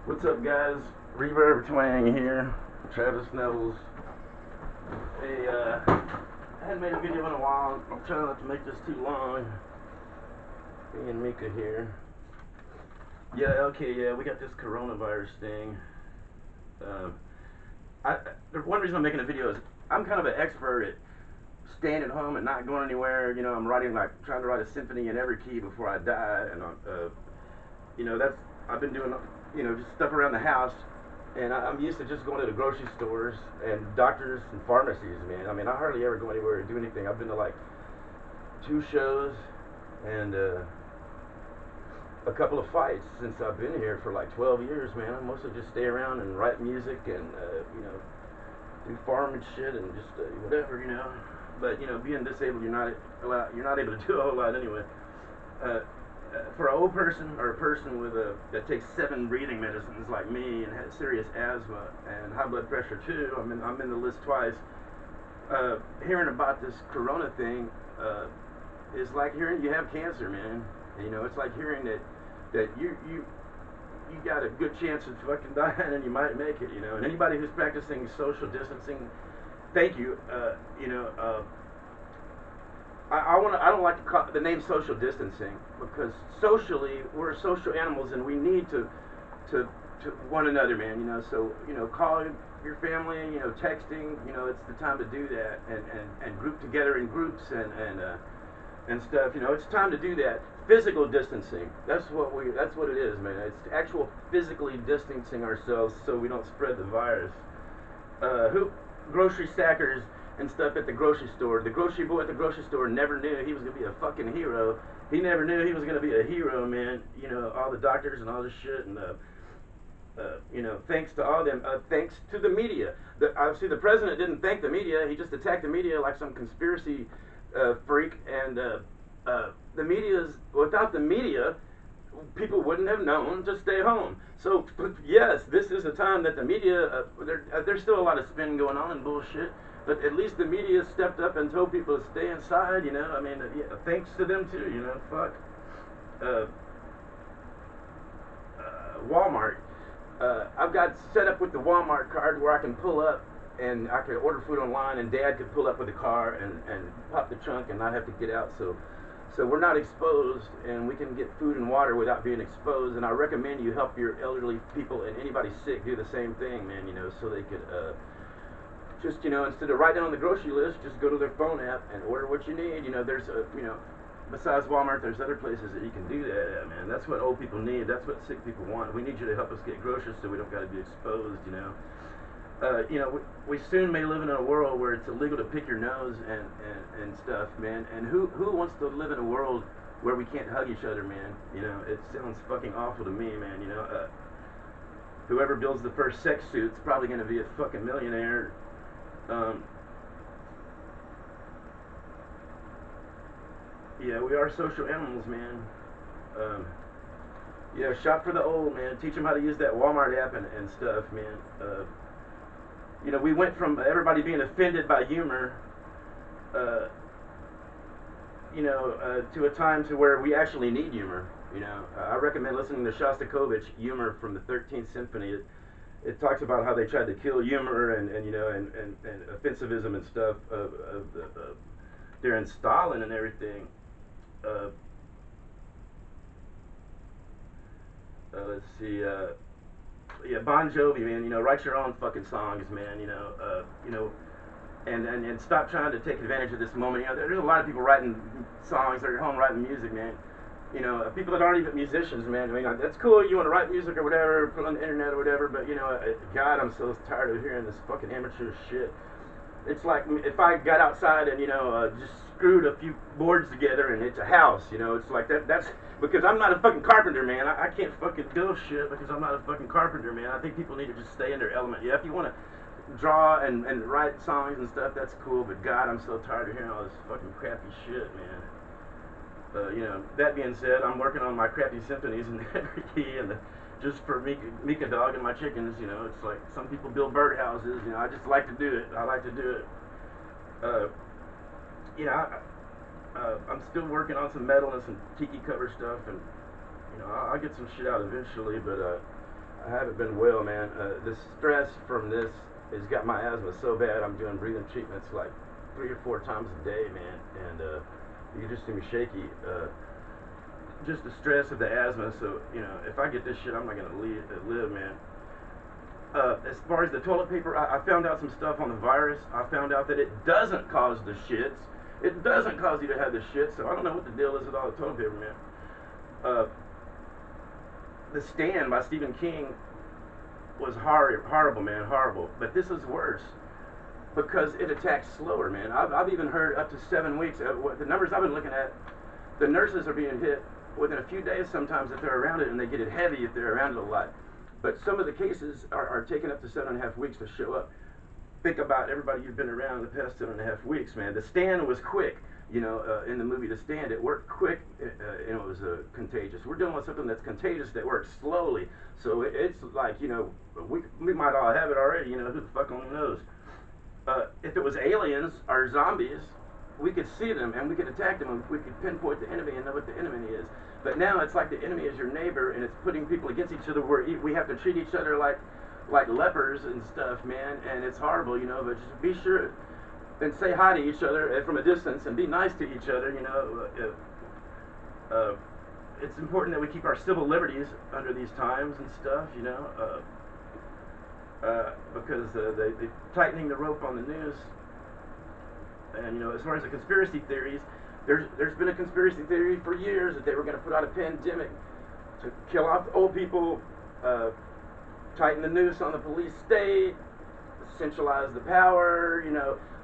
What's up, guys? Reverb Twang here. Travis Nevels. Hey, I hadn't made a video in a while. I'm trying not to make this too long. Me and Mika here. Yeah, okay, yeah, we got this coronavirus thing. Um, the one reason I'm making a video is I'm kind of an expert at staying at home and not going anywhere. You know, I'm writing trying to write a symphony in every key before I die, and that's I've been doing just stuff around the house, and I'm used to just going to the grocery stores and doctors and pharmacies, man. I mean, I hardly ever go anywhere or do anything. I've been to like 2 shows and a couple of fights since I've been here for like 12 years, man. I mostly just stay around and write music and do farm and shit and just whatever. But being disabled, you're not able to do a whole lot anyway. Uh, for an old person or a person that takes 7 breathing medicines like me and has serious asthma and high blood pressure too, I'm in the list twice. Hearing about this corona thing is like hearing you have cancer, man. It's like hearing that you got a good chance of fucking dying and you might make it. And anybody who's practicing social distancing, thank you. I don't like to call the name social distancing because socially we're social animals and we need to one another, man. So call your family, texting, it's the time to do that and group together in groups and stuff. It's time to do that. Physical distancing. That's what it is, man. It's actual physically distancing ourselves so we don't spread the virus. Grocery stackers and stuff at the grocery store. The grocery boy at the grocery store never knew he was gonna be a fucking hero. He never knew he was gonna be a hero, man. All the doctors and all this shit, and thanks to all them. Thanks to the media. Obviously, the president didn't thank the media. He just attacked the media like some conspiracy freak. And the media's without the media, people wouldn't have known to stay home. So yes, this is a time that the media, there's still a lot of spin going on and bullshit, but at least the media stepped up and told people to stay inside. I mean, yeah, thanks to them too. Fuck. Walmart. I've got set up with the Walmart card where I can pull up and I can order food online, and Dad could pull up with a car and pop the trunk and not have to get out. So we're not exposed, and we can get food and water without being exposed. And I recommend you help your elderly people and anybody sick do the same thing, man. So they could just instead of writing on the grocery list, just go to their phone app and order what you need. There's besides Walmart, there's other places that you can do that at, man. That's what old people need. That's what sick people want. We need you to help us get groceries so we don't got to be exposed. We soon may live in a world where it's illegal to pick your nose and stuff, man. And who wants to live in a world where we can't hug each other, man? It sounds fucking awful to me, man. Whoever builds the first sex suit's probably gonna be a fucking millionaire. Yeah, we are social animals, man. Yeah, shop for the old, man. Teach them how to use that Walmart app and stuff, man. We went from everybody being offended by humor, to a time to where we actually need humor. I recommend listening to Shostakovich, Humor from the 13th Symphony. It talks about how they tried to kill humor and offensivism and stuff during Stalin and everything. Let's see. Yeah, Bon Jovi, man. Write your own fucking songs, man. And stop trying to take advantage of this moment. There's a lot of people writing songs. They're at home writing music, man. People that aren't even musicians, man. I mean, that's cool. You want to write music or whatever, put it on the internet or whatever. But God, I'm so tired of hearing this fucking amateur shit. It's like if I got outside and just screwed a few boards together and it's a house. It's like that's because I'm not a fucking carpenter, man. I can't fucking build shit because I'm not a fucking carpenter, man. I think people need to just stay in their element. Yeah, if you want to draw and write songs and stuff, that's cool. But God, I'm so tired of hearing all this fucking crappy shit, man. That being said, I'm working on my crappy symphonies in every key and just for Mika dog and my chickens. It's like some people build birdhouses. I just like to do it. I like to do it. I'm still working on some metal and some tiki cover stuff, and I'll get some shit out eventually. But I haven't been well, man. The stress from this has got my asthma so bad. I'm doing breathing treatments like 3 or 4 times a day, man. And you just see me shaky. Just the stress of the asthma. So if I get this shit, I'm not gonna live, man. As far as the toilet paper, I found out some stuff on the virus. I found out that it doesn't cause the shits. It doesn't cause you to have the shit. So I don't know what the deal is with all the toilet paper, man. The Stand by Stephen King was horrible, man, horrible. But this is worse because it attacks slower, man. I've even heard up to 7 weeks. The numbers I've been looking at, the nurses are being hit within a few days sometimes if they're around it, and they get it heavy if they're around it a lot. But some of the cases are taking up to 7.5 weeks to show up. Think about everybody you've been around in the past 7.5 weeks, man. The Stand was quick. In the movie The Stand, it worked quick, and it was contagious. We're dealing with something that's contagious that works slowly. So it's like, we might all have it already, who the fuck only knows. If it was aliens or zombies, we could see them and we could attack them and we could pinpoint the enemy and know what the enemy is. But now it's like the enemy is your neighbor and it's putting people against each other where we have to treat each other like lepers and stuff, man, and it's horrible, but just be sure and say hi to each other from a distance and be nice to each other, it's important that we keep our civil liberties under these times and stuff, because they're tightening the rope on the news. And as far as the conspiracy theories, there's been a conspiracy theory for years that they were going to put out a pandemic to kill off old people, tighten the noose on the police state, centralize the power,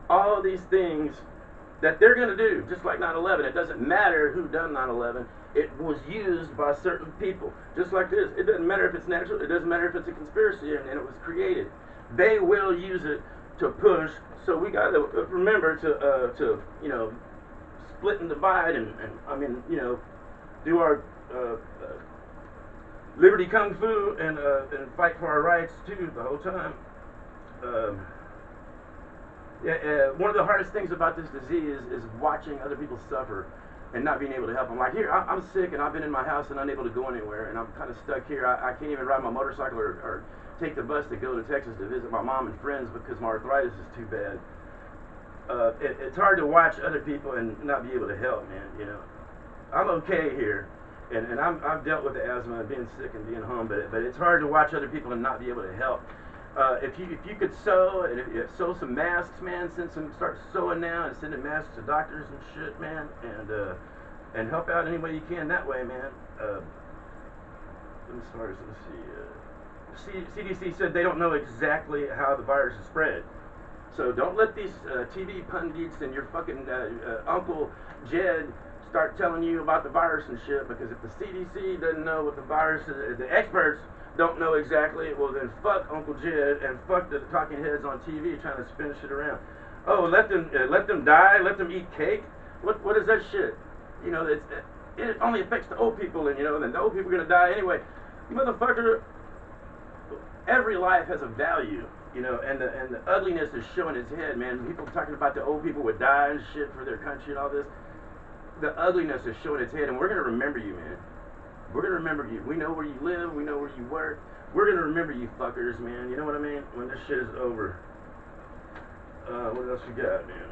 all of these things that they're going to do, just like 9/11. It doesn't matter who done 9/11. It was used by certain people, just like this. It doesn't matter if it's natural. It doesn't matter if it's a conspiracy and it was created. They will use it to push. So we got to remember to split and divide and do our liberty kung fu and fight for our rights too the whole time. One of the hardest things about this disease is watching other people suffer and not being able to help them. Like here, I'm sick and I've been in my house and unable to go anywhere, and I'm kind of stuck here. I can't even ride my motorcycle or take the bus to go to Texas to visit my mom and friends because my arthritis is too bad. It's hard to watch other people and not be able to help, man. I'm okay here, and I've dealt with the asthma and being sick and being home, but it's hard to watch other people and not be able to help. If you could sew, and if you sew some masks, man, start sewing now and sending masks to doctors and shit, man, and help out any way you can that way, man. As far as CDC said they don't know exactly how the virus is spread. So don't let these TV pundits and your fucking Uncle Jed start telling you about the virus and shit, because if the CDC doesn't know what the virus is, the experts don't know exactly, well then fuck Uncle Jed and fuck the talking heads on TV trying to spin shit around. Oh, let them die, let them eat cake. What is that shit? It only affects the old people, and then the old people are gonna die anyway. Motherfucker, every life has a value, and the ugliness is showing its head, man. People talking about the old people would die and shit for their country and all this. The ugliness is showing its head, and we're gonna remember you, man. We're gonna remember you. We know where you live. We know where you work. We're gonna remember you fuckers, man. You know what I mean? When this shit is over. What else we got, man?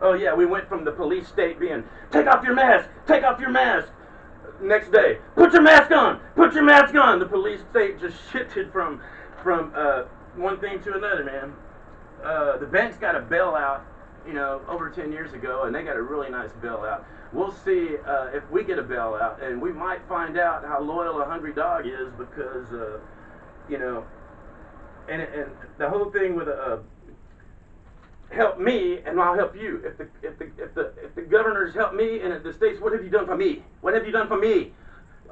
Oh yeah, we went from the police state being, take off your mask, take off your mask. Next day, put your mask on, put your mask on. The police state just shifted from one thing to another, man. The banks got a bailout, over 10 years ago, and they got a really nice bailout. We'll see if we get a bailout, and we might find out how loyal a hungry dog is, because and the whole thing with help me and I'll help you. If the governors help me and the states, what have you done for me? What have you done for me?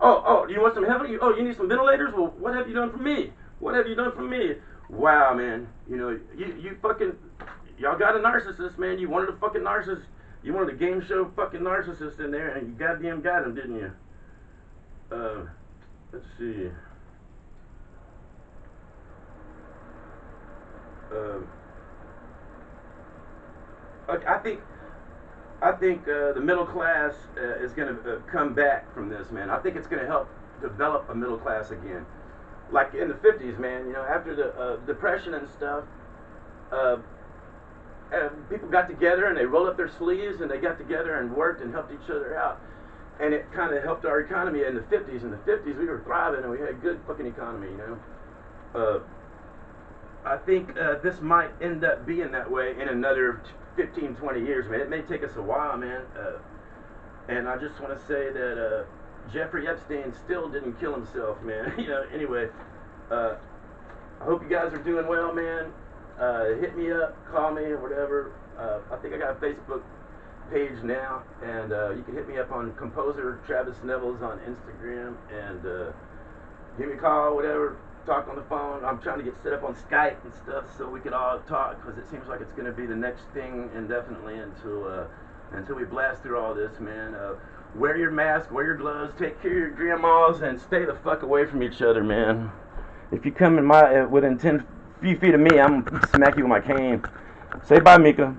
Oh, you want some help? You need some ventilators? Well, what have you done for me? What have you done for me? Wow, man. You fucking, y'all got a narcissist, man. You wanted a fucking narcissist. You wanted a game show fucking narcissist in there, and you goddamn got him, didn't you? Let's see. I think the middle class is going to come back from this, man. I think it's going to help develop a middle class again. like in the 50s, man, you know, after the Depression and stuff, people got together and they rolled up their sleeves and they got together and worked and helped each other out. And it kind of helped our economy in the 50s. In the 50s, we were thriving and we had a good fucking economy, you know. I think this might end up being that way in another 15, 20 years, man. It may take us a while, man. And I just want to say that Jeffrey Epstein still didn't kill himself, man. You know, anyway, I hope you guys are doing well, man. Hit me up, call me, or whatever. I think I got a Facebook page now, and you can hit me up on Composer Travis Nevels on Instagram, and give me a call, whatever. Talk on the phone. I'm trying to get set up on Skype and stuff so we could all talk, because it seems like it's going to be the next thing indefinitely until we blast through all this, man. Wear your mask, wear your gloves, take care of your grandmas, and stay the fuck away from each other, man. If you come in within 10 few feet of me, I'm gonna smack you with my cane. Say bye, Mika.